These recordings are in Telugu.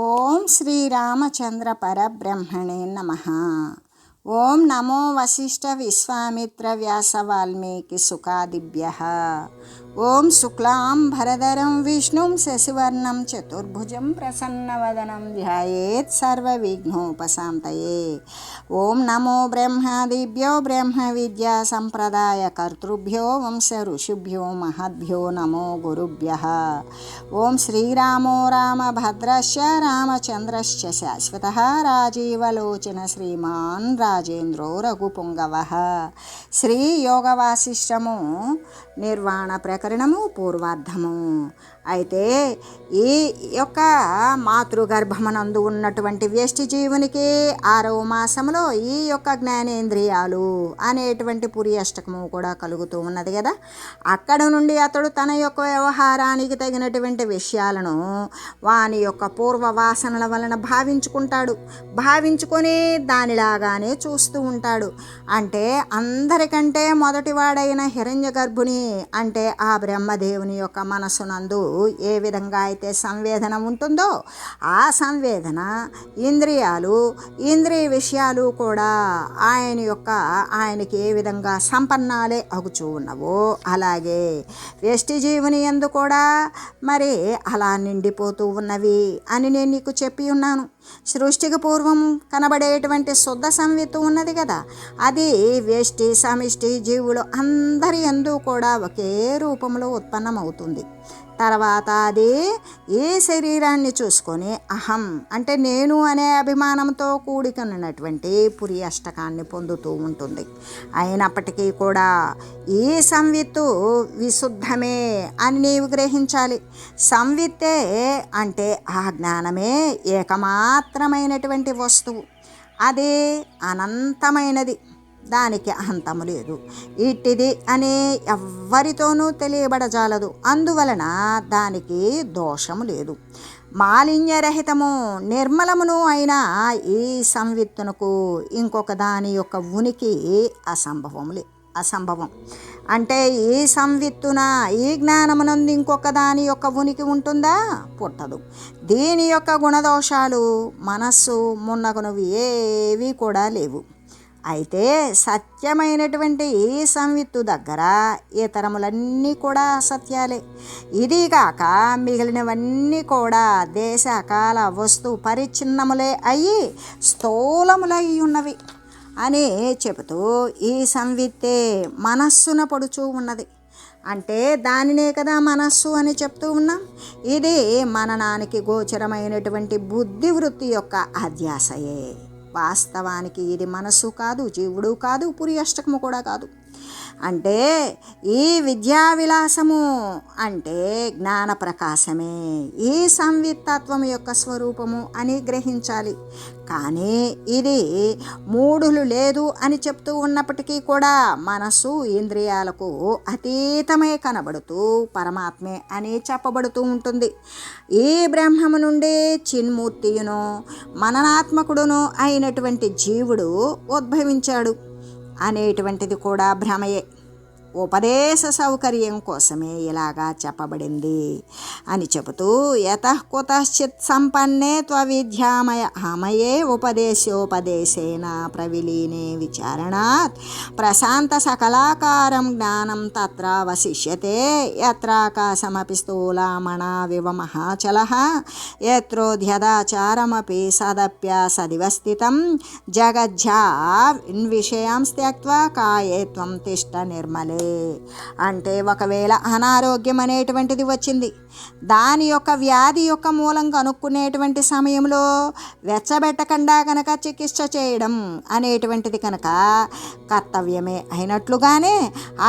ఓం శ్రీరామచంద్ర పరబ్రహ్మణే నమః. ఓం నమో వశిష్ఠ విశ్వామిత్ర వ్యాస వాల్మీకి సుఖాదిభ్యః. ఓం శుక్లాం భరధరం విష్ణుం శశివర్ణం చతుర్భుజం ప్రసన్నవదనం ధ్యాయేత్ సర్వవిఘ్నోపశాంతయే. ఓం నమో బ్రహ్మాదిభ్యో బ్రహ్మ విద్యా సంప్రదాయ కర్తృభ్యో వంశ ఋషిభ్యో మహద్భ్యో నమో గురుభ్యః. ఓం శ్రీరామో రామభద్రశ్చ రామచంద్రశ్చ శాశ్వతః రాజీవలోచన శ్రీమాన్ రాజేంద్రో రఘుపుంగవః. శ్రీ యోగ వాసిష్టము నిర్వాణ ప్రకరణము పూర్వార్ధము. అయితే ఈ యొక్క మాతృగర్భమనందు ఉన్నటువంటి వ్యష్టి జీవునికి 6వ మాసంలో ఈ యొక్క జ్ఞానేంద్రియాలు అనేటువంటి పురి అష్టకము కూడా కలుగుతూ ఉన్నది కదా. అక్కడ నుండి అతడు తన యొక్క వ్యవహారానికి తగినటువంటి విషయాలను వాని యొక్క పూర్వ వాసనల వలన భావించుకొని దానిలాగానే చూస్తూ ఉంటాడు. అంటే అందరికంటే మొదటివాడైన హిరణ్య గర్భుని అంటే ఆ బ్రహ్మదేవుని యొక్క మనసునందు ఏ విధంగా అయితే సంవేదన ఉంటుందో ఆ సంవేదన ఇంద్రియ విషయాలు కూడా ఆయనకి ఏ విధంగా సంపన్నాలే అగుచూ ఉన్నవో అలాగే వ్యష్టి జీవుని యందు కూడా మరి అలా నిండిపోతూ ఉన్నవి అని నేను నీకు చెప్పి ఉన్నాను. సృష్టికి పూర్వం కనబడేటువంటి శుద్ధ సంవిత్తు ఉన్నది కదా, అది వ్యష్టి సమిష్టి జీవులు అందరి యందు కూడా ఒకే రూపంలో ఉత్పన్నమవుతుంది. తర్వాత అది ఈ శరీరాన్ని చూసుకొని అహం అంటే నేను అనే అభిమానంతో కూడుకున్నటువంటి పురి అష్టకాన్ని పొందుతూ ఉంటుంది. అయినప్పటికీ కూడా ఈ సంవిత్తు విశుద్ధమే అని నీవు గ్రహించాలి. సంవిత్తే అంటే ఆ జ్ఞానమే ఏకమాత్రమైనటువంటి వస్తువు, అదే అనంతమైనది, దానికి అంతము లేదు, ఇట్టిది అని ఎవ్వరితోనూ తెలియబడజాలదు. అందువలన దానికి దోషము లేదు. మాలిన్యరహితము నిర్మలమును అయినా ఈ సంవిత్తునకు ఇంకొక దాని యొక్క ఉనికి అసంభవం. అంటే ఈ సంవిత్తున ఈ జ్ఞానమునందు ఇంకొక దాని యొక్క ఉనికి ఉంటుందా? పుట్టదు. దీని యొక్క గుణదోషాలు మనస్సు మున్నగునవి ఏవి కూడా లేవు. అయితే సత్యమైనటువంటి ఈ సంవిత్తు దగ్గర ఇతరములన్నీ కూడా అసత్యాలే. ఇదిగాక మిగిలినవన్నీ కూడా దేశకాల వస్తు పరిచ్ఛిన్నములే అయ్యి స్థూలములై ఉన్నవి అని చెబుతూ ఈ సంవిత్తే మనస్సున పడుచూ ఉన్నది. అంటే దానినే కదా మనస్సు అని చెప్తూ ఉన్నాం. ఇది మననానికి గోచరమైనటువంటి బుద్ధి వృత్తి యొక్క అధ్యాసయే. వాస్తవానికి ఇది మనస్సు కాదు, జీవుడు కాదు, పురి అష్టకము కూడా కాదు. అంటే ఈ విద్యా విలాసము అంటే జ్ఞాన ప్రకాశమే ఈ సంవిత్తత్వం యొక్క స్వరూపము అని గ్రహించాలి. కానీ ఇది మూఢులు లేదు అని చెప్తూ ఉన్నప్పటికీ కూడా మనస్సు ఇంద్రియాలకు అతీతమే కనబడుతూ పరమాత్మే అని చెప్పబడుతూ ఉంటుంది. ఈ బ్రహ్మము నుండి చిన్మూర్తియును మననాత్మకుడును అయినటువంటి జీవుడు ఉద్భవించాడు అనేటువంటిది కూడా భ్రమయే. ఉపదేశ సౌకర్యం కోసమే ఇలాగా చెప్పబడింది అని చెబుతూ యతః కుతశ్చిత్ సంపన్నే త్వవిద్యామయ ఆమయే ఉపదేశోపదేశేన ప్రవిలీనే విచారణాత్ ప్రశాంత సకలాకారం జ్ఞానం తత్రావశిష్యతే యత్రాకాశమపి స్థూలామణావివ మహాచలః యత్రోధ్యదాచారమపి సదప్యాసదివ స్థితం జగజ్జా విషయాం త్యక్త్వా కాయే త్వం తిష్ట నిర్మలే. అంటే ఒకవేళ అనారోగ్యం అనేటువంటిది వచ్చింది, దాని యొక్క వ్యాధి యొక్క మూలం కనుక్కునేటువంటి సమయంలో వెచ్చబెట్టకుండా కనుక చికిత్స చేయడం అనేటువంటిది కనుక కర్తవ్యమే అయినట్లుగానే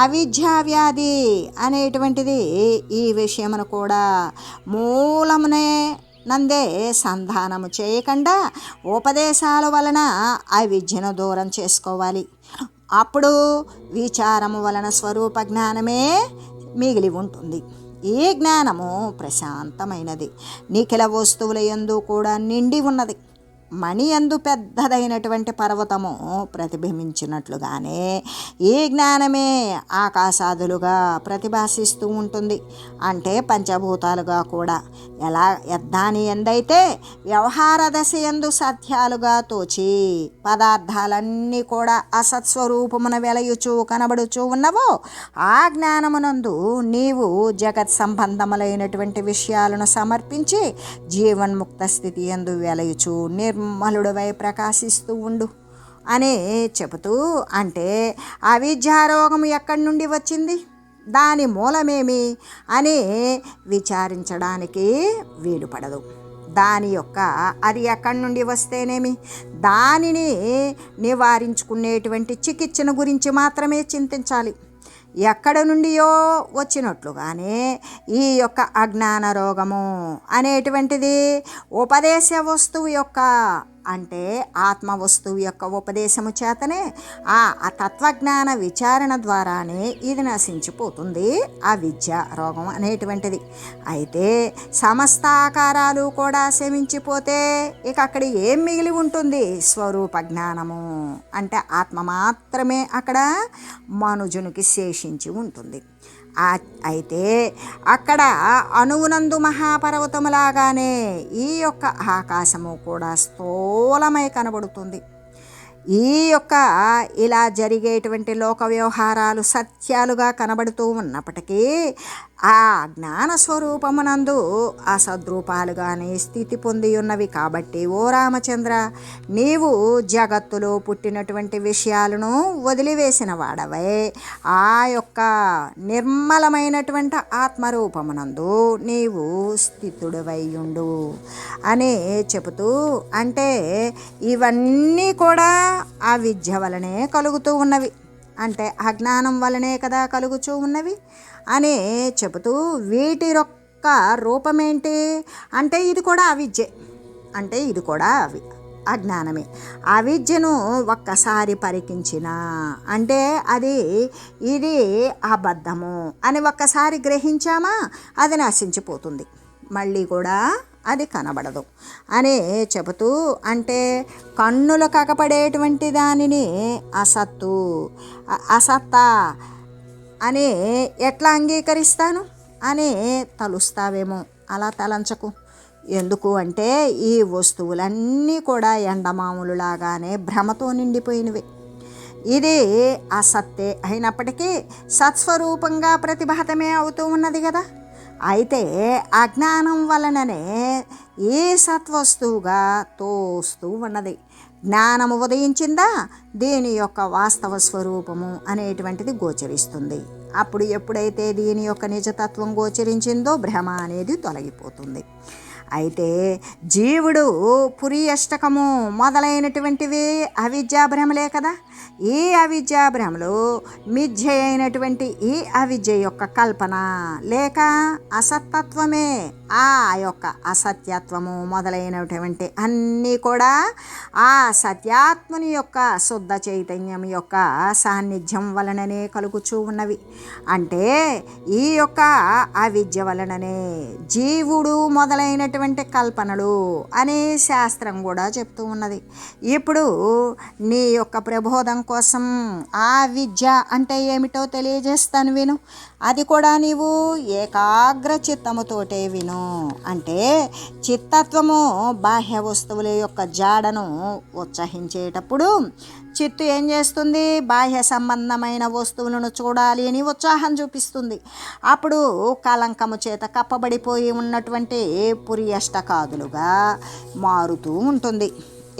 అవిద్యా వ్యాధి అనేటువంటిది ఈ విషయమును కూడా మూలమునే నందే సంధానము చేయకుండా ఉపదేశాల వలన ఆ విద్యను దూరం చేసుకోవాలి. అప్పుడు విచారము వలన స్వరూప జ్ఞానమే మిగిలి ఉంటుంది. ఈ జ్ఞానము ప్రశాంతమైనది, నిఖిల వస్తువుల యందు కూడా నిండి ఉన్నది. మణి యందు పెద్దదైనటువంటి పర్వతము ప్రతిబింబించినట్లుగానే ఈ జ్ఞానమే ఆకాశాదులుగా ప్రతిభాసిస్తూ ఉంటుంది. అంటే పంచభూతాలుగా కూడా ఎలా దాని ఎందైతే వ్యవహార దశ యందు సత్యాలుగా తోచి పదార్థాలన్నీ కూడా అసత్స్వరూపమున వెలయుచూ కనబడుచూ ఉన్నవో ఆ జ్ఞానమునందు నీవు జగత్ సంబంధములైనటువంటి విషయాలను సమర్పించి జీవన్ముక్త స్థితి యందు వెలయుచు నిర్మలుడవై ప్రకాశిస్తూ ఉండు అని చెబుతూ, అంటే అవిద్యారోగం ఎక్కడి నుండి వచ్చింది, దాని మూలమేమి అని విచారించడానికి వీలు పడదు. దాని యొక్క అది ఎక్కడి నుండి వస్తేనేమి, దానిని నివారించుకునేటువంటి చికిత్సను గురించి మాత్రమే చింతించాలి. ఎక్కడ నుండియో వచ్చినట్లుగానే ఈ యొక్క అజ్ఞాన రోగము అనేటువంటిది ఉపదేశ వస్తువు యొక్క, అంటే ఆత్మ వస్తువు యొక్క ఉపదేశము చేతనే ఆ తత్వజ్ఞాన విచారణ ద్వారానే ఇది నశించిపోతుంది ఆ విద్య రోగం అనేటువంటిది. అయితే సమస్త ఆకారాలు కూడా శమించిపోతే ఇక అక్కడ ఏం మిగిలి ఉంటుంది? స్వరూప జ్ఞానము, అంటే ఆత్మ మాత్రమే అక్కడ మనుజునికి శేషించి ఉంటుంది. అయితే అక్కడ అణువునందు మహాపర్వతములాగానే ఈ యొక్క ఆకాశము కూడా స్థూలమై కనబడుతుంది. ఈ యొక్క ఇలా జరిగేటువంటి లోక వ్యవహారాలు సత్యాలుగా కనబడుతూ ఉన్నప్పటికీ ఆ జ్ఞాన స్వరూపమునందు అసద్రూపాలుగానే స్థితి పొంది ఉన్నవి. కాబట్టి ఓ రామచంద్ర, నీవు జగత్తులో పుట్టినటువంటి విషయాలను వదిలివేసిన వాడవై ఆ యొక్క నిర్మలమైనటువంటి ఆత్మరూపమునందు నీవు స్థితుడివై ఉండు అని చెబుతూ, అంటే ఇవన్నీ కూడా ఆ విద్య వలనే కలుగుతూ ఉన్నవి, అంటే అజ్ఞానం వలనే కదా కలుగుతూ ఉన్నవి అని చెబుతూ, వీటి యొక్క రూపమేంటి అంటే ఇది కూడా అవిద్యే, అంటే ఇది కూడా అజ్ఞానమే. అవిద్యను ఒక్కసారి పరికించిన అంటే ఇది అబద్ధము అని ఒక్కసారి గ్రహించామా అది నశించిపోతుంది, మళ్ళీ కూడా అది కనబడదు అని చెబుతూ, అంటే కన్నులు కనపడేటువంటి దానిని అసత్తా అని ఎట్లా అంగీకరిస్తాను అని తలుస్తావేమో. అలా తలంచకు. ఎందుకు అంటే ఈ వస్తువులన్నీ కూడా ఎండమాములులాగానే భ్రమతో నిండిపోయినవి. ఇది అసత్తే అయినప్పటికీ సత్స్వరూపంగా ప్రతిభాతమే అవుతూ ఉన్నది కదా. అయితే అజ్ఞానం వలననే ఈ సత్వస్తువుగా తోస్తూ ఉన్నది. జ్ఞానము ఉదయించిందా దీని యొక్క వాస్తవ స్వరూపము అనేటువంటిది గోచరిస్తుంది. అప్పుడు ఎప్పుడైతే దీని యొక్క నిజతత్వం గోచరించిందో భ్రమ అనేది తొలగిపోతుంది. అయితే జీవుడు పురియష్టకము మొదలైనటువంటివి అవిద్యాభ్రమలే కదా. ఈ అవిద్యాభ్రమలు మిథ్య అయినటువంటి ఈ అవిద్య యొక్క కల్పన లేక అసత్తత్వమే. ఆ యొక్క అసత్యత్వము మొదలైనటువంటి అన్నీ కూడా ఆ సత్యాత్ముని యొక్క శుద్ధ చైతన్యం యొక్క సాన్నిధ్యం వలననే కలుగుచూ ఉన్నవి. అంటే ఈ యొక్క అవిద్య వలననే జీవుడు మొదలైనటువంటి కల్పనలు అనే శాస్త్రం కూడా చెప్తూ ఉన్నది. ఇప్పుడు నీ యొక్క ప్రబోధం కోసం ఆ విద్య అంటే ఏమిటో తెలియజేస్తాను, విను. అది కూడా నీవు ఏకాగ్ర చిత్తముతోటే విను. అంటే చిత్తత్వము బాహ్య వస్తువుల యొక్క జాడను ఉత్సహించేటప్పుడు చిత్తు ఏం చేస్తుంది? బాహ్య సంబంధమైన వస్తువులను చూడాలి అని ఉత్సాహం చూపిస్తుంది. అప్పుడు కలంకము చేత కప్పబడిపోయి ఉన్నటువంటి పురియష్టకాదులుగా మారుతూ ఉంటుంది.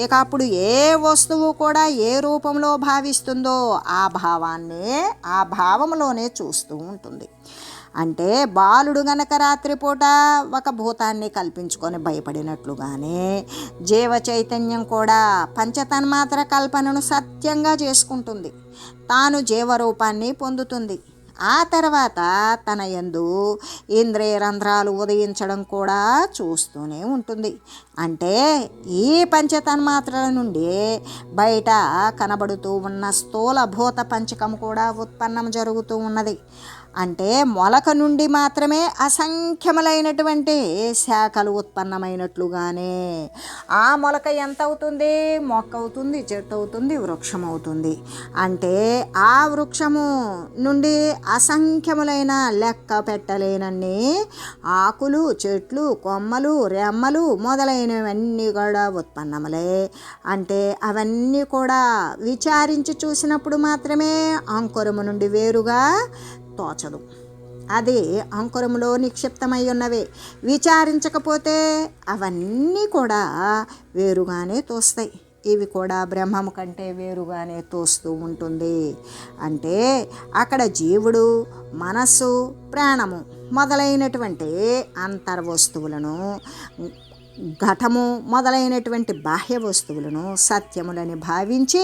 ఇక అప్పుడు ఏ వస్తువు కూడా ఏ రూపంలో భావిస్తుందో ఆ భావాన్నే ఆ భావంలోనే చూస్తూ ఉంటుంది. అంటే బాలుడు గనక రాత్రిపూట ఒక భూతాన్ని కల్పించుకొని భయపడినట్లుగానే జీవ చైతన్యం కూడా పంచతన్మాత్ర కల్పనను సత్యంగా చేసుకుంటుంది. తాను జీవరూపాన్ని పొందుతుంది. ఆ తర్వాత తన యందు ఇంద్రియ రంధ్రాలు ఉదయించడం కూడా చూస్తూనే ఉంటుంది. అంటే ఈ పంచతన్మాత్రల నుండి బయట కనబడుతూ ఉన్న స్థూల భూత పంచకం కూడా ఉత్పన్నం జరుగుతూ ఉన్నది. అంటే మొలక నుండి మాత్రమే అసంఖ్యములైనటువంటి శాఖలు ఉత్పన్నమైనట్లుగానే ఆ మొలక ఎంత అవుతుంది? మొక్క అవుతుంది, చెట్టు అవుతుంది, వృక్షం అవుతుంది. అంటే ఆ వృక్షము నుండి అసంఖ్యములైన లెక్క పెట్టలేనన్ని ఆకులు, చెట్లు, కొమ్మలు, రెమ్మలు మొదలైనవన్నీ కూడా ఉత్పన్నములే. అంటే అవన్నీ కూడా విచారించి చూసినప్పుడు మాత్రమే అంకురము నుండి వేరుగా తోచదు. అది అంకురములో నిక్షిప్తమై ఉన్నవే. విచారించకపోతే అవన్నీ కూడా వేరుగానే తోస్తాయి. ఇవి కూడా బ్రహ్మము కంటే వేరుగానే తోస్తూ ఉంటుంది. అంటే అక్కడ జీవుడు, మనస్సు, ప్రాణము మొదలైనటువంటి అంతర్వస్తువులను, ఘటము మొదలైనటువంటి బాహ్య వస్తువులను సత్యములని భావించి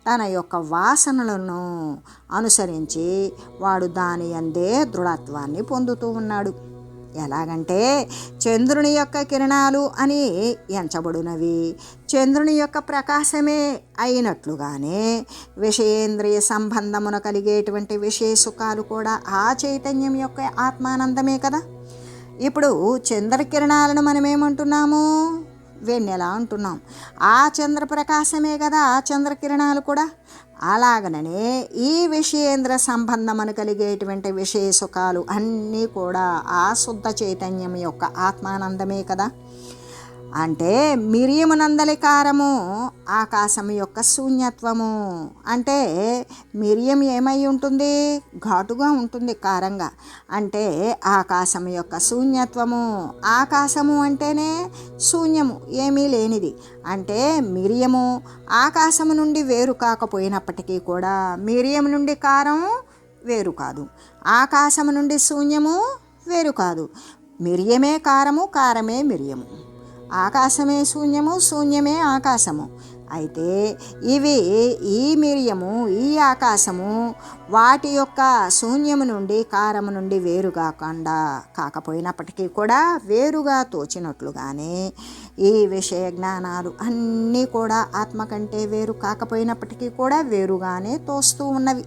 తన యొక్క వాసనలను అనుసరించి వాడు దాని యందే దృఢత్వాన్ని పొందుతూ ఉన్నాడు. ఎలాగంటే చంద్రుని యొక్క కిరణాలు అని ఎంచబడినవి చంద్రుని యొక్క ప్రకాశమే అయినట్లుగానే విషయేంద్రియ సంబంధమున కలిగేటువంటి విషయ సుఖాలు కూడా ఆ చైతన్యం యొక్క ఆత్మానందమే కదా. ఇప్పుడు చంద్రకిరణాలను మనం ఏమంటున్నాము? వెన్నెల అంటున్నాం. ఆ చంద్రప్రకాశమే కదా ఆ చంద్రకిరణాలు కూడా. అలాగనే ఈ విషయేంద్ర సంబంధమని కలిగేటువంటి విషయ సుఖాలు అన్నీ కూడా ఆ శుద్ధ చైతన్యం యొక్క ఆత్మానందమే కదా. అంటే మిరియమునందలి కారము ఆకాశం యొక్క శూన్యత్వము. అంటే మిరియం ఏమై ఉంటుంది? ఘాటుగా ఉంటుంది, కారంగా. అంటే ఆకాశం యొక్క శూన్యత్వము. ఆకాశము అంటేనే శూన్యము, ఏమీ లేనిది. అంటే మిరియము ఆకాశము నుండి వేరు కాకపోయినప్పటికీ కూడా మిరియం నుండి కారం వేరు కాదు, ఆకాశము నుండి శూన్యము వేరు కాదు. మిరియమే కారము, కారమే మిరియము. ఆకాశమే శూన్యము, శూన్యమే ఆకాశము. అయితే ఇవి ఈ మిరియము, ఈ ఆకాశము వాటి యొక్క శూన్యము నుండి కారము నుండి వేరు కాకపోయినప్పటికీ కూడా వేరుగా తోచినట్లుగానే ఈ విషయ జ్ఞానాలు అన్నీ కూడా ఆత్మ కంటే వేరు కాకపోయినప్పటికీ కూడా వేరుగానే తోస్తూ ఉన్నవి.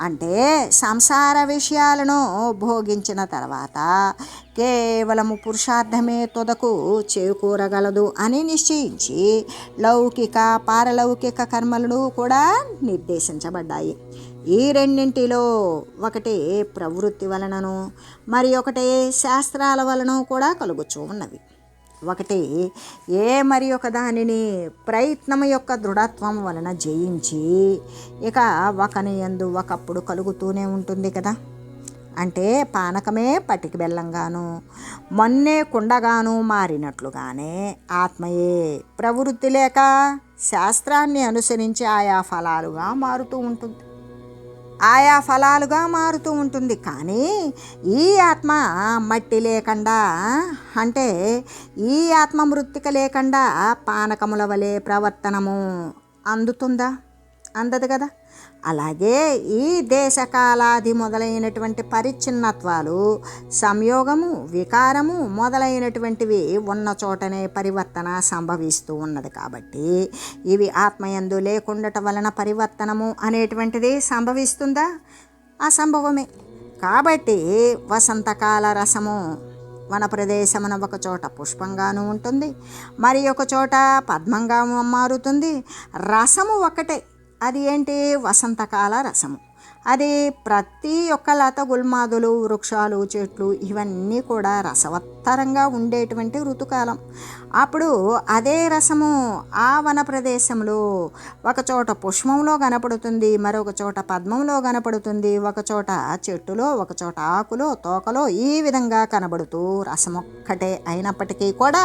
అంటే సంసార విషయాలను భోగించిన తర్వాత కేవలము పురుషార్థమే తుదకు చేకూరగలదు అని నిశ్చయించి లౌకిక, పారలౌకిక కర్మలు కూడా నిర్దేశించబడ్డాయి. ఈ రెండింటిలో ఒకటి ప్రవృత్తి వలనను మరి ఒకటి శాస్త్రాల వలన కూడా కలుగుచూ ఉన్నవి. ఒకటి మరి ఒక దానిని ప్రయత్నం యొక్క దృఢత్వం వలన జయించి ఇక ఒకని యందు ఒకప్పుడు కలుగుతూనే ఉంటుంది కదా. అంటే పానకమే పటికి బెల్లంగాను మొన్నే కుండగాను మారినట్లుగానే ఆత్మయే ప్రవృత్తి లేక శాస్త్రాన్ని అనుసరించి ఆయా ఫలాలుగా మారుతూ ఉంటుంది. కానీ ఈ ఆత్మ మట్టి లేకుండా, అంటే ఈ ఆత్మ మృత్తిక లేకుండా పానకముల వలె ప్రవర్తనము అందుతుందా? అందదు కదా. అలాగే ఈ దేశకాలాది మొదలైనటువంటి పరిచ్ఛిన్నత్వాలు, సంయోగము, వికారము మొదలైనటువంటివి ఉన్న చోటనే పరివర్తన సంభవిస్తూ ఉన్నది. కాబట్టి ఇవి ఆత్మయందు లేకుండటం వలన పరివర్తనము అనేటువంటిది సంభవిస్తుందా? అసంభవమే. కాబట్టి వసంతకాల రసము వన ప్రదేశమున ఒక చోట పుష్పంగాను ఉంటుంది, మరి ఒక చోట పద్మంగా మారుతుంది. రసము ఒకటే. అది ఏంటి? వసంతకాల రసము. అది ప్రతి ఒక్క లత గుల్మాదులు, వృక్షాలు, చెట్లు ఇవన్నీ కూడా రసవత్తరంగా ఉండేటువంటి ఋతుకాలం. అప్పుడు అదే రసము ఆ వన ప్రదేశంలో ఒక చోట పుష్పంలో కనపడుతుంది, మరొక చోట పద్మంలో కనపడుతుంది, ఒక చోట చెట్టులో, ఒక చోట ఆకులో, తోకలో ఈ విధంగా కనబడుతూ రసమొక్కటే అయినప్పటికీ కూడా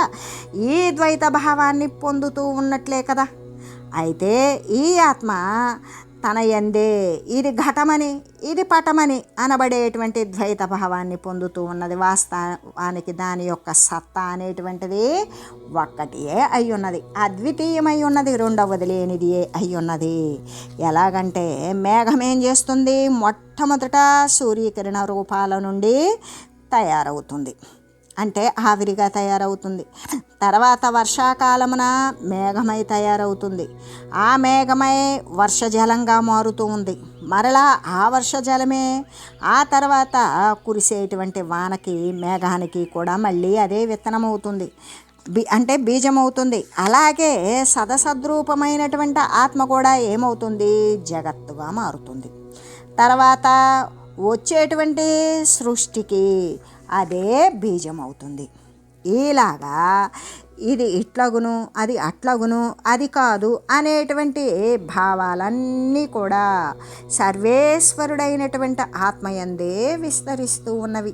ఈ ద్వైత భావాన్ని పొందుతూ ఉన్నట్లే కదా. అయితే ఈ ఆత్మ తన యందే ఇది ఘటమని, ఇది పటమని అనబడేటువంటి ద్వైత భావాన్ని పొందుతూ ఉన్నది. వాస్తవానికి దాని యొక్క సత్తా అనేటువంటిది ఒక్కటియే అయి ఉన్నది, అద్వితీయమై ఉన్నది, రెండవది లేనిది అయి ఉన్నది. ఎలాగంటే మేఘం ఏం చేస్తుంది? మొట్టమొదట సూర్యకిరణ రూపాల నుండి తయారవుతుంది, అంటే ఆవిరిగా తయారవుతుంది. తర్వాత వర్షాకాలమున మేఘమై తయారవుతుంది. ఆ మేఘమై వర్షజలంగా మారుతూ ఉంది. మరలా ఆ వర్షజలమే ఆ తర్వాత కురిసేటువంటి వానకి మేఘానికి కూడా మళ్ళీ అదే విత్తనం అవుతుంది, అంటే బీజం అవుతుంది. అలాగే సదసద్రూపమైనటువంటి ఆత్మ కూడా ఏమవుతుంది, జగత్తుగా మారుతుంది. తర్వాత వచ్చేటువంటి సృష్టికి అదే బీజం అవుతుంది. ఇలాగా ఇది ఇట్లగును అది అట్లగును అది కాదు అనేటువంటి భావాలన్నీ కూడా సర్వేశ్వరుడైనటువంటి ఆత్మయందే విస్తరిస్తూ ఉన్నవి.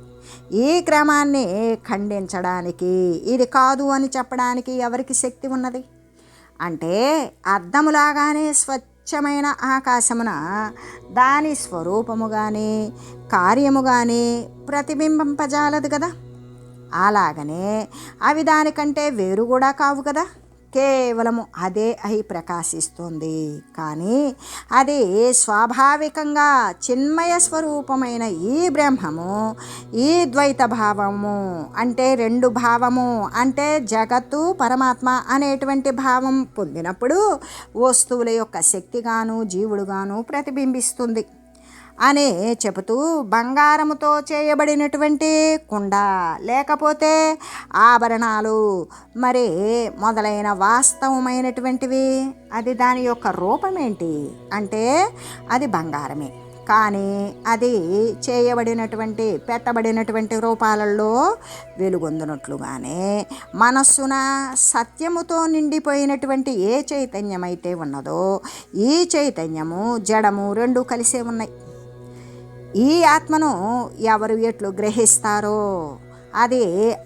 ఈ క్రమాన్ని ఖండించడానికి, ఇది కాదు అని చెప్పడానికి ఎవరికి శక్తి ఉన్నది? అంటే అద్దములాగానే స్వచ్ఛమైన ఆకాశమున దాని స్వరూపము కానీ కార్యము కానీ ప్రతిబింబింపజాలదు కదా. అలాగనే అవి దానికంటే వేరు కూడా కావు కదా, కేవలము అదే అయి ప్రకాశిస్తుంది. కానీ అది స్వాభావికంగా చిన్మయ స్వరూపమైన ఈ బ్రహ్మము, ఈ ద్వైత భావము అంటే రెండు భావము అంటే జగత్తు పరమాత్మ అనేటువంటి భావం పొందినప్పుడు వస్తువుల యొక్క శక్తిగాను జీవుడుగాను ప్రతిబింబిస్తుంది అని చెబుతూ, బంగారముతో చేయబడినటువంటి కుండ లేకపోతే ఆభరణాలు మరి మొదలైన వాస్తవమైనటువంటివి, అది దాని యొక్క రూపం ఏంటి అంటే అది బంగారమే. కానీ అది చేయబడినటువంటి పెట్టబడినటువంటి రూపాలలో వెలుగొందినట్లుగానే మనస్సున సత్యముతో నిండిపోయినటువంటి ఏ చైతన్యమైతే ఉన్నదో ఈ చైతన్యము జడము రెండు కలిసే ఉన్నాయి. ఈ ఆత్మను ఎవరు ఎట్లు గ్రహిస్తారో అది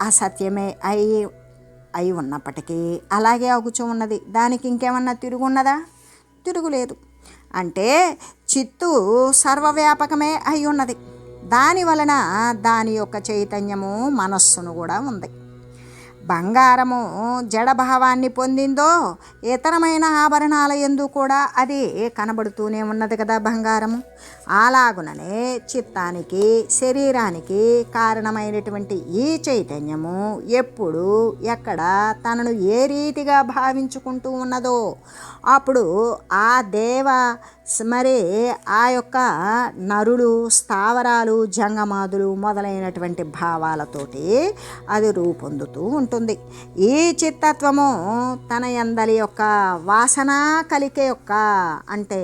అసత్యమే అయి ఉన్నప్పటికీ అలాగే అగుచూ ఉన్నది. దానికి ఇంకేమన్నా తిరుగున్నదా? తిరుగులేదు. అంటే చిత్తు సర్వవ్యాపకమే అయి ఉన్నది. దాని వలన దాని యొక్క చైతన్యము మనస్సును కూడా ఉంది. బంగారము జడభావాన్ని పొందిందో ఇతరమైన ఆభరణాల యందు కూడా అది కనబడుతూనే ఉన్నది కదా బంగారము. అలాగుననే చిత్తానికి శరీరానికి కారణమైనటువంటి ఈ చైతన్యము ఎప్పుడు ఎక్కడ తనను ఏ రీతిగా భావించుకుంటూ ఉన్నదో అప్పుడు ఆ దేవ మరి ఆ యొక్క నరులు స్థావరాలు జంగమాదులు మొదలైనటువంటి భావాలతోటి అది రూపొందుతూ ఉంటుంది. ఈ చిత్తత్వము తన యందలి యొక్క వాసన కలికే యొక్క అంటే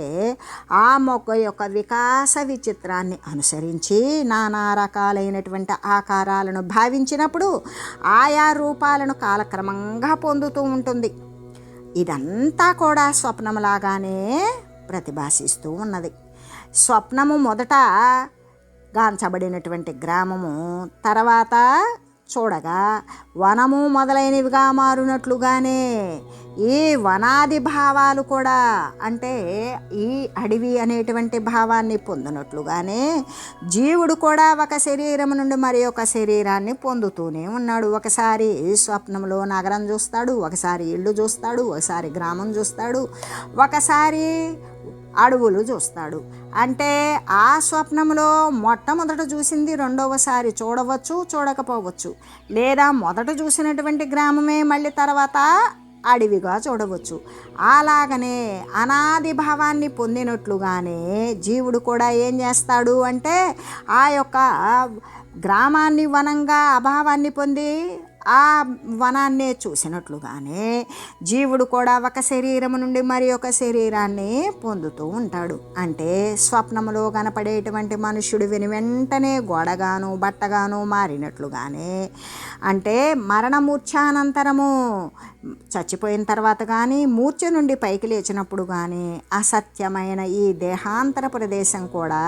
ఆ మొక్క యొక్క వికాస విచిత్రాన్ని అనుసరించి నానా రకాలైనటువంటి ఆకారాలను భావించినప్పుడు ఆయా రూపాలను కాలక్రమంగా పొందుతూ ఉంటుంది. ఇదంతా కూడా స్వప్నంలాగానే ప్రతిభాసిస్తూ ఉన్నది. స్వప్నము మొదట గాంచబడినటువంటి గ్రామము తర్వాత చూడగా వనము మొదలైనవిగా మారునట్లుగానే ఈ వనాది భావాలు కూడా అంటే ఈ అడవి అనేటువంటి భావాన్ని పొందినట్లుగానే జీవుడు కూడా ఒక శరీరం నుండి మరి ఒక శరీరాన్ని పొందుతూనే ఉన్నాడు. ఒకసారి స్వప్నంలో నగరం చూస్తాడు, ఒకసారి ఇల్లు చూస్తాడు, ఒకసారి గ్రామం చూస్తాడు, ఒకసారి అడవులు చూస్తాడు. అంటే ఆ స్వప్నంలో మొట్టమొదట చూసింది రెండవసారి చూడవచ్చు, చూడకపోవచ్చు. లేదా మొదట చూసినటువంటి గ్రామమే మళ్ళీ తర్వాత అడవిగా చూడవచ్చు. అలాగనే అనాది భావాన్ని పొందినట్లుగానే జీవుడు కూడా ఏం చేస్తాడు అంటే ఆ యొక్క గ్రామాన్ని వనంగా అభావాన్ని పొంది ఆ వనాన్నే చూసినట్లుగానే జీవుడు కూడా ఒక శరీరం నుండి మరి ఒక శరీరాన్ని పొందుతూ ఉంటాడు. అంటే స్వప్నములో కనపడేటువంటి మనుష్యుడు వెంటనే గోడగాను బట్టగాను మారినట్లుగానే అంటే మరణమూర్ఛానంతరము చచ్చిపోయిన తర్వాత కానీ మూర్ఛ నుండి పైకి లేచినప్పుడు కానీ అసత్యమైన ఈ దేహాంతర ప్రదేశం కూడా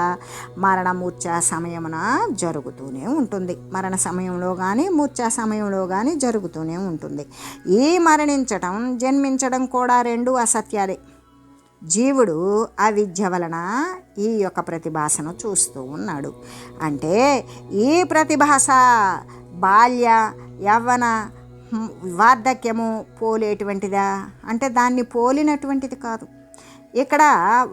మరణమూర్ఛ సమయమున జరుగుతూనే ఉంటుంది. మరణ సమయంలో కానీ మూర్ఛ సమయంలో కానీ జరుగుతూనే ఉంటుంది. ఈ మరణించటం జన్మించడం కూడా రెండు అసత్యాలే. జీవుడు అవిద్య వలన ఈ యొక్క ప్రతిభాసను చూస్తూ ఉన్నాడు. అంటే ఈ ప్రతిభాస బాల్య యవ్వన వార్ధక్యము పోలేటువంటిదా అంటే దాన్ని పోలినటువంటిది కాదు. ఇక్కడ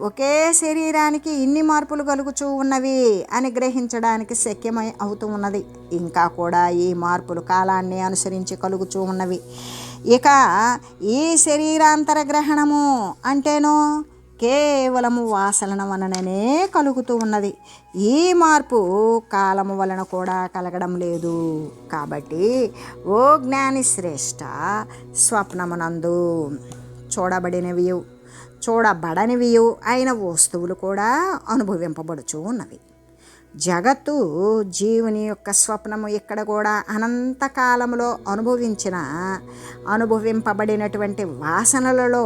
ఒకే శరీరానికి ఇన్ని మార్పులు కలుగుతూ ఉన్నవి అని గ్రహించడానికి శక్యమై అవుతూ ఉన్నది. ఇంకా కూడా ఈ మార్పులు కాలాన్ని అనుసరించి కలుగుతూ ఉన్నవి. ఇక ఈ శరీరాంతర గ్రహణము అంటేనో కేవలము వాసన వలననే కలుగుతూ ఉన్నది. ఈ మార్పు కాలము వలన కూడా కలగడం లేదు. కాబట్టి ఓ జ్ఞాని శ్రేష్ఠ, స్వప్నమునందు చూడబడనివి అయిన వస్తువులు కూడా అనుభవింపబడుచు ఉన్నవి. జగత్తు జీవుని యొక్క స్వప్నము ఇక్కడ కూడా అనంతకాలంలో అనుభవింపబడినటువంటి వాసనలలో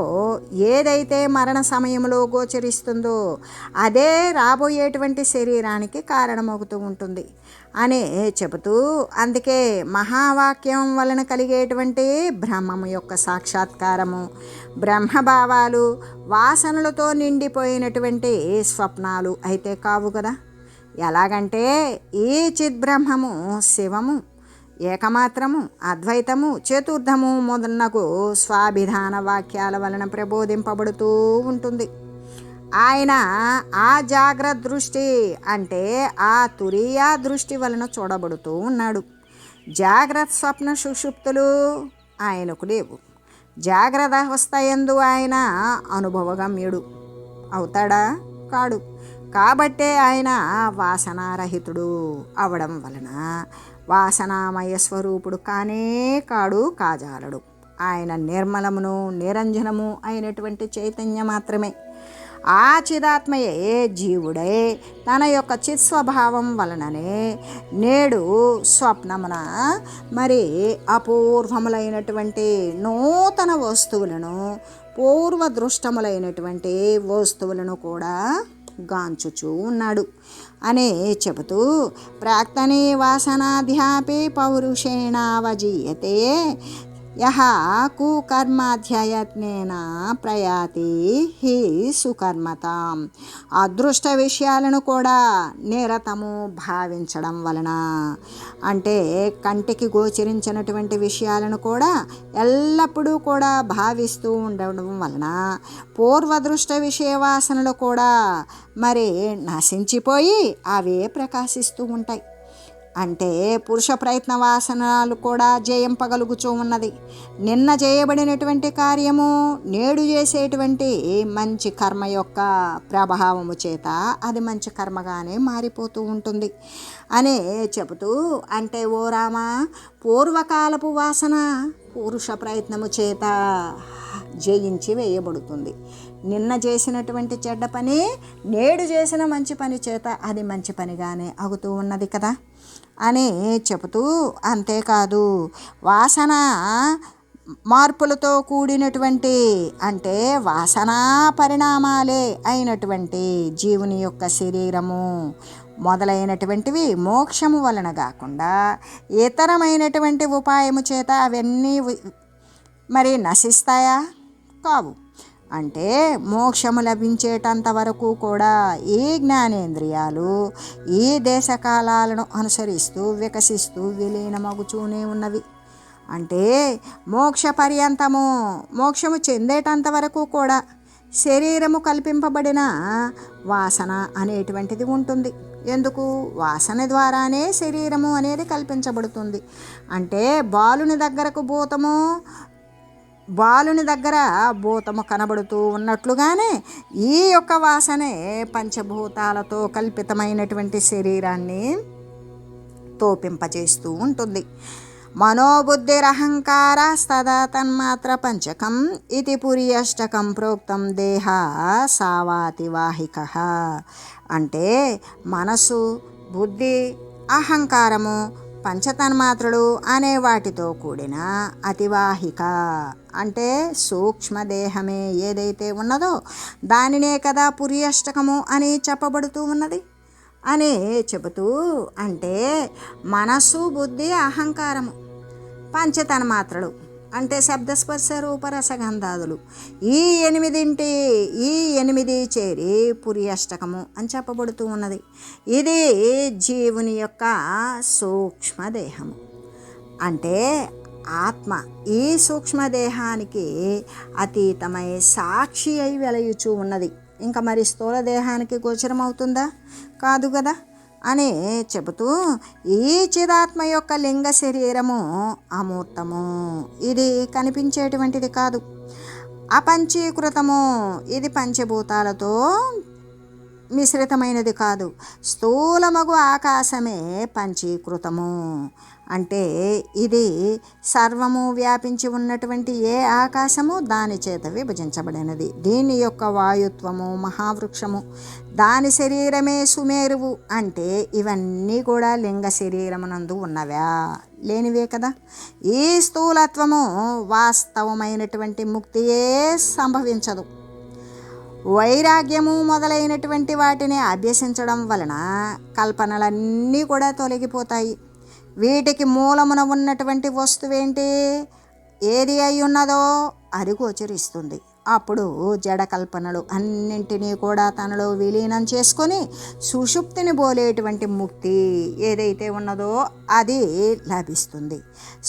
ఏదైతే మరణ సమయంలో గోచరిస్తుందో అదే రాబోయేటువంటి శరీరానికి కారణమవుతూ ఉంటుంది అని చెబుతూ, అందుకే మహావాక్యం వలన కలిగేటువంటి బ్రహ్మము యొక్క సాక్షాత్కారము, బ్రహ్మభావాలు వాసనలతో నిండిపోయినటువంటి స్వప్నాలు అయితే కావు కదా. ఎలాగంటే ఈ చిద్బ్రహ్మము శివము, ఏకమాత్రము, అద్వైతము, చతుర్థము మొదలగు స్వాభిధాన వాక్యాల వలన ప్రబోధింపబడుతూ ఉంటుంది. ఆయన ఆ జాగ్రత్త దృష్టి అంటే ఆ తురీయ దృష్టి వలన చూడబడుతూ ఉన్నాడు. జాగ్రత్త స్వప్న సుషుప్తులు ఆయనకు లేవు. జాగ్రత్త అవస్థయందు ఆయన అనుభవగమ్యుడు అవుతాడా? కాడు. కాబట్టే ఆయన వాసనారహితుడు అవడం వలన వాసనామయ స్వరూపుడు కాజాలడు. ఆయన నిర్మలమును నిరంజనము అయినటువంటి చైతన్యం మాత్రమే. ఆ చిదాత్మయే జీవుడై తన యొక్క చిత్స్వభావం వలననే నేడు స్వప్నమున అపూర్వములైనటువంటి నూతన వస్తువులను, పూర్వదృష్టములైనటువంటి వస్తువులను కూడా గాంచుచూ ఉన్నాడు అని చెబుతూ, ప్రాక్తనే వాసనాధ్యాపే పౌరుషేణావజీయతే యహ కుకర్మాధ్యయత్నేన ప్రయాతి హి సుకర్మతాం. అదృష్ట విషయాలను కూడా నిరతము భావించడం వలన, అంటే కంటికి గోచరించినటువంటి విషయాలను కూడా ఎల్లప్పుడూ కూడా భావిస్తూ ఉండడం వలన పూర్వదృష్ట విషయ వాసనలు కూడా నశించిపోయి అవే ప్రకాశిస్తూ ఉంటాయి. అంటే పురుష ప్రయత్న వాసనలు కూడా జయింపగలుగుతూ ఉన్నది. నిన్న చేయబడినటువంటి కార్యము నేడు చేసేటువంటి మంచి కర్మ యొక్క ప్రభావము చేత అది మంచి కర్మగానే మారిపోతూ ఉంటుంది అని చెబుతూ, అంటే ఓ రామ, పూర్వకాలపు వాసన పురుష ప్రయత్నము చేత జయించి వేయబడుతుంది. నిన్న చేసినటువంటి చెడ్డ పని నేడు చేసిన మంచి పని చేత అది మంచి పనిగానే అవుతూ ఉన్నది కదా అని చెబుతూ, అంతేకాదు వాసన మార్పులతో కూడినటువంటి, అంటే వాసనా పరిణామాలే అయినటువంటి జీవుని యొక్క శరీరము మొదలైనటువంటివి మోక్షము వలన కాకుండా ఇతరమైనటువంటి ఉపాయము చేత అవన్నీ నశిస్తాయా? కావు. అంటే మోక్షము లభించేటంత వరకు కూడా ఈ జ్ఞానేంద్రియాలు ఈ దేశకాలాలను అనుసరిస్తూ వికసిస్తూ విలీనమగుచూనే ఉన్నవి. అంటే మోక్షము చెందేటంత వరకు కూడా శరీరము కల్పింపబడిన వాసన అనేటువంటిది ఉంటుంది. ఎందుకు? వాసన ద్వారానే శరీరము అనేది కల్పించబడుతుంది. అంటే బాలుని దగ్గర భూతము కనబడుతూ ఉన్నట్లుగానే ఈ యొక్క వాసనే పంచభూతాలతో కల్పితమైనటువంటి శరీరాన్ని తోపింపచేస్తూ ఉంటుంది. మనోబుద్ధిరహంకారస్తదా తన్మాత్ర పంచకం ఇది పురియష్టకం ప్రోక్తం దేహ సావాతివాహిక. అంటే మనసు, బుద్ధి, అహంకారము, పంచతన్మాత్రలు అనే వాటితో కూడిన అతివాహిక, అంటే సూక్ష్మదేహమే ఏదైతే ఉన్నదో దానినే కదా పురియష్టకము అని చెప్పబడుతూ ఉన్నది అని చెబుతూ, అంటే మనస్సు, బుద్ధి, అహంకారము, పంచతన్మాత్రలు అంటే శబ్దస్పర్శ రూపరసగంధాదులు, ఈ 8 చేరి పురియష్టకము అని చెప్పబడుతూ ఉన్నది. ఇది జీవుని యొక్క సూక్ష్మదేహము. అంటే ఆత్మ ఈ సూక్ష్మదేహానికి అతీతమై సాక్షి అయి వెలయుచూ ఉన్నది. ఇంకా స్థూల దేహానికి గోచరం అవుతుందా? కాదు కదా అని చెబుతూ, ఈ చిదాత్మ యొక్క లింగ శరీరము అమూర్తము, ఇది కనిపించేటువంటిది కాదు. అపంచీకృతము, ఇది పంచభూతాలతో మిశ్రితమైనది కాదు. స్థూలమగు ఆకాశమే పంచీకృతము. అంటే ఇది సర్వము వ్యాపించి ఉన్నటువంటి ఏ ఆకాశము దాని చేత విభజించబడినది. దీని యొక్క వాయుత్వము మహావృక్షము, దాని శరీరమే సుమేరువు. అంటే ఇవన్నీ కూడా లింగ శరీరమునందు ఉన్నవా? లేనివే కదా. ఈ స్థూలత్వము వాస్తవమైనటువంటి ముక్తియే సంభవించదు. వైరాగ్యము మొదలైనటువంటి వాటిని అభ్యసించడం వలన కల్పనలన్నీ కూడా తొలగిపోతాయి. వీటికి మూలమున ఉన్నటువంటి వస్తువేంటి? ఏది అయి ఉన్నదో అది గోచరిస్తుంది. అప్పుడు జడ కల్పనలు అన్నింటినీ కూడా తనలో విలీనం చేసుకొని సుషుప్తిని బోలేటువంటి ముక్తి ఏదైతే ఉన్నదో అది లభిస్తుంది.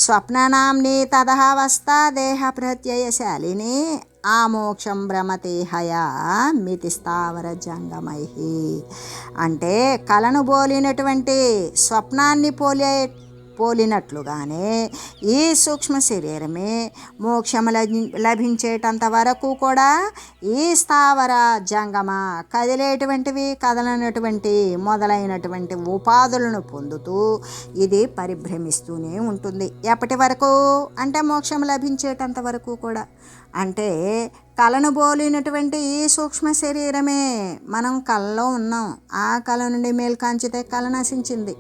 స్వప్ననాంని తదహావస్థ దేహ ప్రత్యయశాలిని ఆ మోక్షం భ్రమతే హయా మితి స్థావర జంగమై. అంటే కలను బోలినటువంటి స్వప్నాన్ని పోలినట్లుగానే ఈ సూక్ష్మ శరీరమే మోక్షము లభించేటంత వరకు కూడా ఈ స్థావర జంగమ కదిలేటువంటివి కదలనటువంటి మొదలైనటువంటి ఉపాధులను పొందుతూ ఇది పరిభ్రమిస్తూనే ఉంటుంది. ఎప్పటి వరకు అంటే మోక్షం లభించేటంత వరకు కూడా. అంటే కలను బోలినటువంటి ఈ సూక్ష్మ శరీరమే మనం కలలో ఉన్నాం. ఆ కళ నుండి మేల్కాంచితే కళ నశించింది.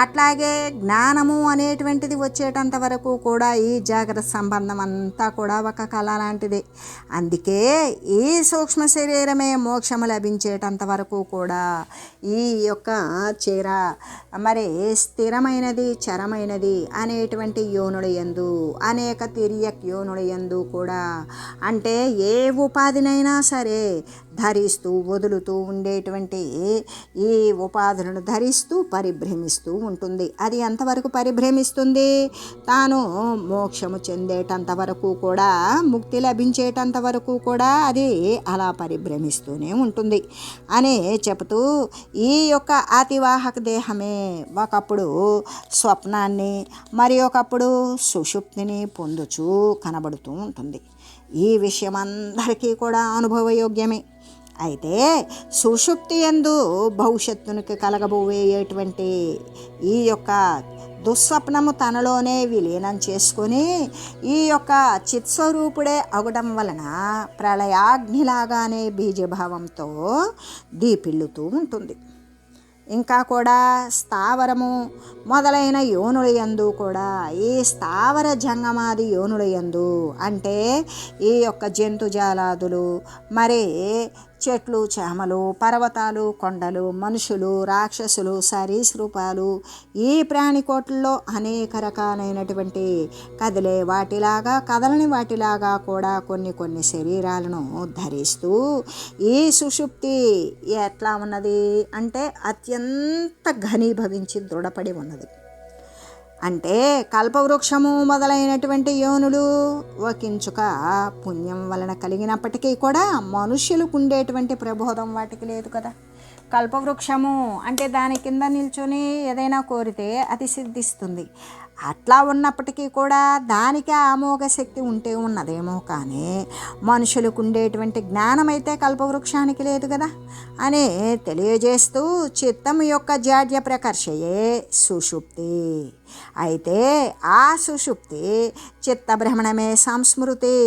అట్లాగే జ్ఞానము అనేటువంటిది వచ్చేటంత వరకు కూడా ఈ జాగ్రత్త సంబంధం అంతా కూడా ఒక కళ లాంటిది. అందుకే ఈ సూక్ష్మ శరీరమే మోక్షము లభించేటంత వరకు కూడా ఈ యొక్క మరి స్థిరమైనది చరమైనది అనేటువంటి యోనుల యందు అనేక తిరియక్ యోనుల యందు కూడా అంటే ఏ ఉపాధినైనా సరే ధరిస్తూ వదులుతూ ఉండేటువంటి ఈ ఉపాధులను ధరిస్తూ పరిభ్రమిస్తూ ఉంటుంది. అది ఎంతవరకు పరిభ్రమిస్తుంది? తాను మోక్షము చెందేటంత వరకు కూడా ముక్తి లభించేటంత వరకు కూడా అది అలా పరిభ్రమిస్తూనే ఉంటుంది అని చెబుతూ ఈ యొక్క అతివాహక దేహమే ఒకప్పుడు స్వప్నాన్ని మరి ఒకప్పుడు సుషుప్తిని పొందుచూ కనబడుతూ ఉంటుంది. ఈ విషయం అందరికీ కూడా అనుభవయోగ్యమే. అయితే సుషుప్తి యందు భవిష్యత్తునికి కలగబోయేటువంటి ఈ యొక్క దుస్వప్నము తనలోనే విలీనం చేసుకొని ఈ యొక్క చిత్స్వరూపుడే అవడం వలన ప్రళయాగ్నిలాగానే బీజభావంతో దీపిల్లుతూ ఉంటుంది. ఇంకా కూడా స్థావరము మొదలైన యోనుల యందు కూడా ఈ స్థావర జంగమాది యోనుల యందు అంటే ఈ యొక్క జంతుజాలాదులు మరి చెట్లు చేమలు పర్వతాలు కొండలు మనుషులు రాక్షసులు సరీసృపాలు ఈ ప్రాణికోట్లలో అనేక రకాలైనటువంటి కదిలే వాటిలాగా కదలని వాటిలాగా కూడా కొన్ని శరీరాలను ధరిస్తూ ఈ సుషుప్తి ఎట్లా ఉన్నది అంటే అత్యంత ఘనీభవించి దృఢపడి ఉన్నది. అంటే కల్పవృక్షము మొదలైనటువంటి యోనులు ఒకంచుక పుణ్యం వలన కలిగినప్పటికీ కూడా మనుష్యులకు ఉండేటువంటి ప్రబోధం వాటికి లేదు కదా. కల్పవృక్షము అంటే దాని కింద నిల్చొని ఏదైనా కోరితే అది సిద్ధిస్తుంది. అట్లా ఉన్నప్పటికీ కూడా దానికి అమోఘ శక్తి ఉంటే ఉన్నదేమో కానీ మనుషులకు ఉండేటువంటి జ్ఞానం అయితే కల్పవృక్షానికి లేదు కదా అని తెలియజేస్తూ చిత్తం యొక్క జాడ్య ప్రకర్షయే సుషుప్తి. అయితే ఆ సుషుప్తి చిత్తభ్రమణమే సంస్మృతి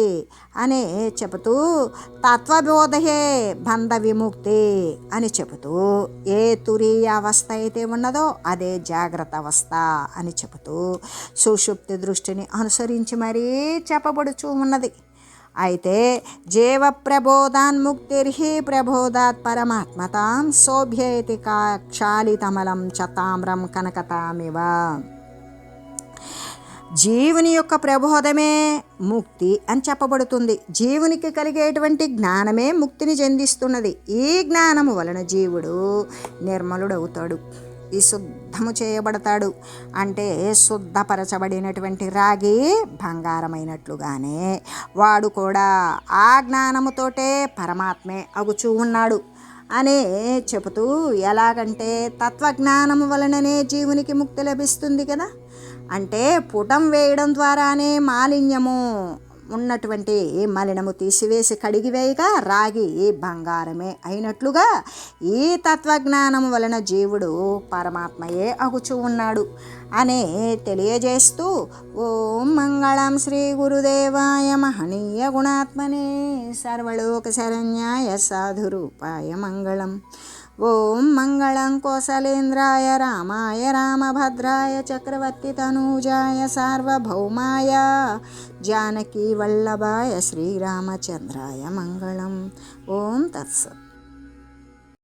అని చెబుతూ తత్వబోధయే బంధ విముక్తి అని చెబుతూ ఏ తురీయ అవస్థ అయితే ఉన్నదో అదే జాగ్రత్త అవస్థ అని చెబుతూ సుషుప్తి దృష్టిని అనుసరించి మరీ చెప్పబడుచూ ఉన్నది. అయితే జీవ ప్రబోధాన్ముక్తిర్హి ప్రబోధాత్ పరమాత్మతాం శోభ్యేతి క్షాళితమలం చ తామ్రం కనకతామివ. జీవుని యొక్క ప్రబోధమే ముక్తి అని చెప్పబడుతుంది. జీవునికి కలిగేటువంటి జ్ఞానమే ముక్తిని చెందిస్తున్నది. ఈ జ్ఞానము వలన జీవుడు నిర్మలుడవుతాడు, ఈ శుద్ధము చేయబడతాడు. అంటే శుద్ధపరచబడినటువంటి రాగి బంగారమైనట్లుగానే వాడు కూడా ఆ జ్ఞానముతోటే పరమాత్మే అగుచూ ఉన్నాడు అని చెబుతూ ఎలాగంటే తత్వజ్ఞానము వలననే జీవునికి ముక్తి లభిస్తుంది కదా. అంటే పుటం వేయడం ద్వారానే మాలిన్యము ఉన్నటువంటి మలినము తీసివేసి కడిగివేయగా రాగి బంగారమే అయినట్లుగా ఈ తత్వజ్ఞానం వలన జీవుడు పరమాత్మయే అగుచూ ఉన్నాడు అని తెలియజేస్తూ ఓం మంగళం శ్రీ గురుదేవాయ మహనీయ గుణాత్మనే సర్వలోక శరణ్యాయ సాధురూపాయ మంగళం. ఓం మంగళం కోసలేంద్రాయ రామాయ రామభద్రాయ చక్రవర్తి తనూజాయ సార్వభౌమాయ జానకీ వల్లభాయ శ్రీరామచంద్రాయ మంగళం. ఓం తత్సత్.